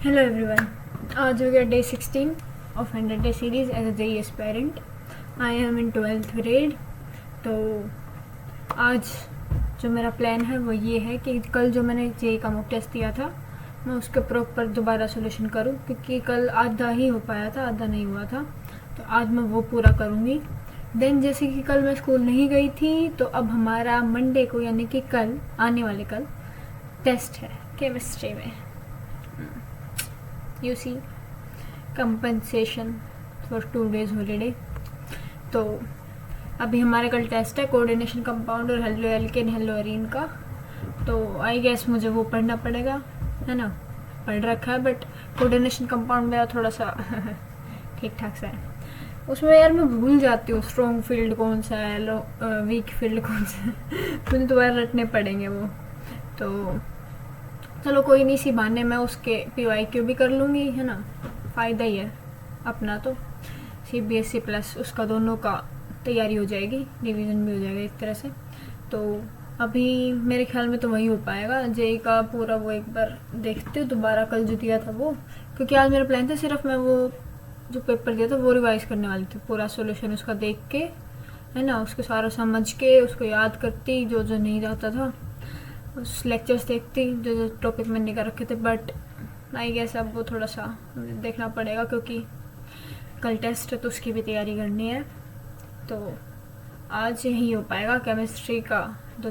Hello everyone. आज हो गया day 16 of 100 day series as a JEE aspirant. I am in 12th grade. तो आज जो मेरा प्लान है वो ये है कि कल जो मैंने जेई का मॉक टेस्ट दिया था मैं उसके प्रॉपर दोबारा सोल्यूशन करूं, क्योंकि कल आधा ही हो पाया था, आधा नहीं हुआ था। तो आज मैं वो पूरा करूंगी। देन जैसे कि कल मैं स्कूल नहीं गई थी, तो अब हमारा मंडे को यानी कि कल आने वाले कल टेस्ट है केमिस्ट्री में। You see compensation for 2 days holiday. तो अभी हमारा कल टेस्ट है कोऑर्डिनेशन कंपाउंड और हेलो एल्केन हेलो एरीन का। तो आई गेस मुझे वो पढ़ना पड़ेगा, है ना। पढ़ रखा है बट कोऑर्डिनेशन कंपाउंड मेरा थोड़ा सा ठीक ठाक सा है। उसमें यार मैं भूल जाती हूँ स्ट्रॉन्ग फील्ड कौन सा है, वीक फील्ड कौन सा है। मुझे दोबारा रटने पड़ेंगे वो। तो चलो कोई नहीं, सी बहाने मैं उसके PYQ भी कर लूँगी, है ना। फ़ायदा ही है अपना। तो CBSE प्लस उसका दोनों का तैयारी हो जाएगी, रिवीजन भी हो जाएगा एक तरह से। तो अभी मेरे ख्याल में तो वही हो पाएगा। जेई का पूरा वो एक बार देखते हो दोबारा, कल जो दिया था वो, क्योंकि आज मेरा प्लान था सिर्फ मैं वो जो पेपर दिया था वो रिवाइज करने वाली थी, पूरा सोल्यूशन उसका देख के, है ना, उसको सारा समझ के उसको याद करती, जो जो नहीं आता था उस लेक्चर्स देखती जो जो टॉपिक मैंने कर रखे थे। बट आई गेस अब वो थोड़ा सा देखना पड़ेगा, क्योंकि कल टेस्ट है तो उसकी भी तैयारी करनी है। तो आज यही हो पाएगा केमिस्ट्री के 2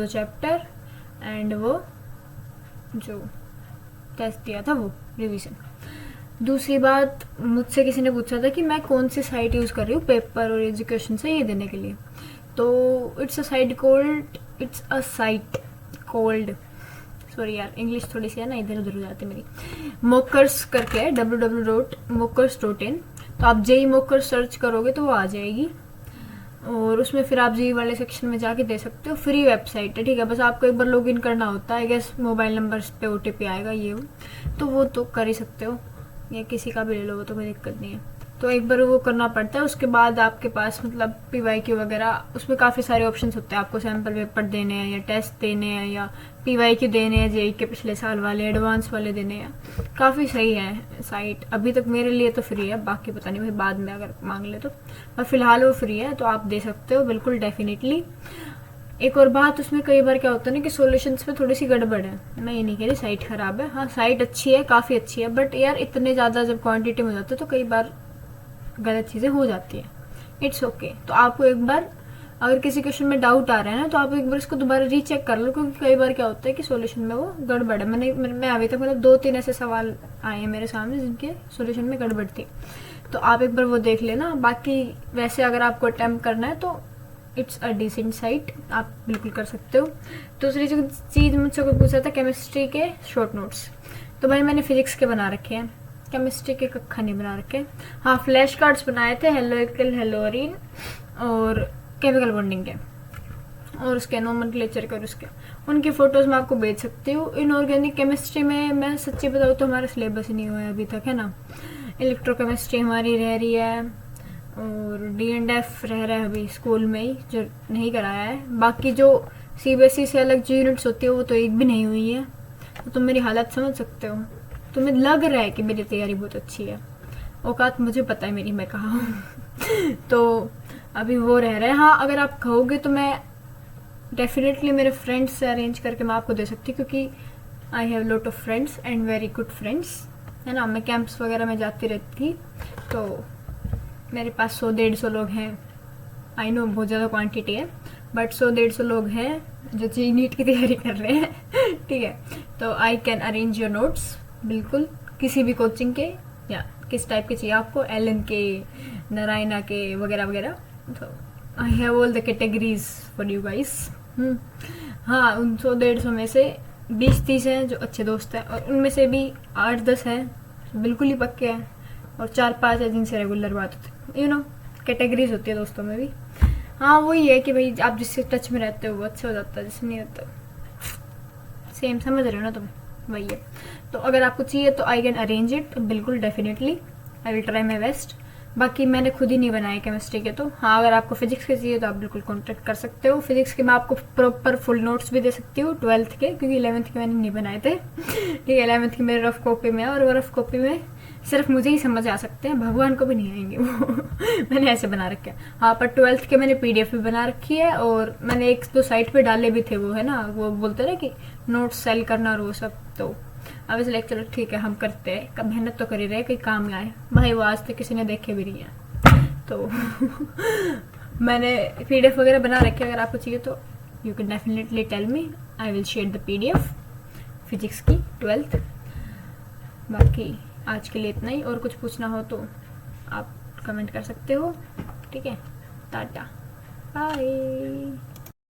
चैप्टर एंड वो जो टेस्ट दिया था वो रिवीजन। दूसरी बात, मुझसे किसी ने पूछा था कि मैं कौन सी साइट यूज़ कर रही हूँ पेपर और एजुकेशन से ये देने के लिए। तो it's a site cold, sorry यार इंग्लिश थोड़ी सी है ना, इधर उधर हो जाती मेरी। मोकर्स करके है, www.mockers.in। तो आप जेई मोकर्स सर्च करोगे तो वो आ जाएगी, और उसमें फिर आप जेई वाले सेक्शन में जाके दे सकते हो। फ्री वेबसाइट है, ठीक है। बस आपको एक बार लॉगिन करना होता है, आई गेस मोबाइल नंबर पे OTP आएगा ये वो, तो वो तो कर ही सकते हो, या किसी का भी ले लो, वो तो कोई दिक्कत नहीं है। तो एक बार वो करना पड़ता है, उसके बाद आपके पास मतलब PYQ वगैरह, उसमें काफ़ी सारे ऑप्शंस होते हैं। आपको सैम्पल पेपर देने हैं या टेस्ट देने हैं या PYQ देने हैं, जेई के पिछले साल वाले एडवांस वाले देने हैं। काफ़ी सही है साइट। अभी तक मेरे लिए तो फ्री है, बाकी पता नहीं भाई बाद में अगर मांग ले तो, पर फिलहाल वो फ्री है, तो आप दे सकते हो बिल्कुल डेफिनेटली। एक और बात, उसमें कई बार क्या होता है ना कि सॉल्यूशंस में थोड़ी सी गड़बड़ है। मैं ये नहीं कह रही साइट ख़राब है, हाँ साइट अच्छी है, काफ़ी अच्छी है, बट यार इतने ज़्यादा जब क्वांटिटी में हो जाते हैं तो कई बार गलत चीज़ें हो जाती है। It's okay. तो आपको एक बार अगर किसी क्वेश्चन में डाउट आ रहा है ना, तो आप एक बार इसको दोबारा रीचेक कर लो, क्योंकि कई बार क्या होता है कि सॉल्यूशन में वो गड़बड़ है। मैं अभी तक मतलब 2-3 ऐसे सवाल आए हैं मेरे सामने जिनके सॉल्यूशन में गड़बड़ थी। तो आप एक बार वो देख लेना। बाकी वैसे अगर आपको अटेम्प्ट करना है तो इट्स अ डिसेंट साइट, आप बिल्कुल कर सकते हो। दूसरी जो चीज़ मुझसे कोई पूछा था केमिस्ट्री के शॉर्ट नोट्स, तो भाई मैंने फिजिक्स के बना रखे हैं, केमिस्ट्री के कक्षा नहीं बना रखे। हाँ फ्लैश कार्ड्स बनाए थे, हेलो एल्केन हेलो एरीन और केमिकल बॉन्डिंग के, और उसके नोमेनक्लेचर के, और उसके उनकी फ़ोटोज़ मैं आपको भेज सकती हूँ। इनऑर्गेनिक केमिस्ट्री में मैं सच्ची बताऊँ तो हमारा सिलेबस ही नहीं हुआ है अभी तक, है ना। इलेक्ट्रोकेमिस्ट्री हमारी रह रही है, और D&F रह रहा है अभी स्कूल में ही, जो नहीं कराया है। बाकी जो CBSE से अलग जो यूनिट्स होती है वो तो एक भी नहीं हुई है। तो तुम मेरी हालत समझ सकते हो। तुम्हें लग रहा है कि मेरी तैयारी बहुत अच्छी है, औकात मुझे पता है मेरी, मैं कहाँ हूँ। तो अभी वो रह रहा है। हाँ अगर आप कहोगे तो मैं डेफिनेटली मेरे फ्रेंड्स से अरेंज करके मैं आपको दे सकती हूँ, क्योंकि I have lot of friends and very good friends, है ना। मैं कैंप्स वगैरह में जाती रहती थी, तो मेरे पास 100-150 लोग हैं। आई नो बहुत ज़्यादा क्वांटिटी है, बट 100-150 लोग हैं जो जेईई नीट की तैयारी कर रहे हैं। ठीक है, तो I can arrange your notes बिल्कुल, किसी भी कोचिंग के, या किस टाइप के चाहिए आपको, LN के, नारायणा के वगैरह वगैरह। तो I have all the categories for you guys. हाँ उन 100-150 में से 20-30 हैं जो अच्छे दोस्त हैं, और उनमें से भी 8-10 हैं बिल्कुल ही पक्के हैं, और 4-5 है जिनसे रेगुलर बात होती है। कैटेगरीज होती है दोस्तों में भी। हाँ वही है कि भाई आप जिससे टच में रहते हो वो अच्छा हो जाता है, जिससे नहीं होता सेम, समझ रहे हो ना तुम, वही है। तो अगर आपको चाहिए तो आई कैन अरेंज इट बिल्कुल definitely, I will try my best. बाकी मैंने खुद ही नहीं बनाए केमिस्ट्री के। तो हाँ, अगर आपको फिजिक्स के चाहिए तो आप बिल्कुल कॉन्टेक्ट कर सकते हो। फिजिक्स के मैं आपको प्रॉपर फुल नोट्स भी दे सकती हूँ 12th के, क्योंकि 11th के मैंने नहीं बनाए थे। ठीक है, 11th की मेरे रफ कॉपी में है, और वो रफ कॉपी में सिर्फ मुझे ही समझ आ सकते हैं, भगवान को भी नहीं आएंगे वो। मैंने ऐसे बना रखे हैं। हाँ, पर 12th के मैंने PDF भी बना रखी है, और मैंने एक दो साइट पे डाले भी थे, वो है ना, वो बोलते ना कि नोट्स सेल करना और वो सब। तो अब इसलिए चलो ठीक है, हम करते हैं, कब मेहनत तो कर ही रहे, कोई काम आए भाई। वो आज तक किसी ने देखे भी नहीं है। तो मैंने PDF वगैरह बना रखे, अगर आपको चाहिए तो you can definitely tell me, I will share the PDF physics की 12th। बाकी आज के लिए इतना ही, और कुछ पूछना हो तो आप कमेंट कर सकते हो। ठीक है, टाटा बाय।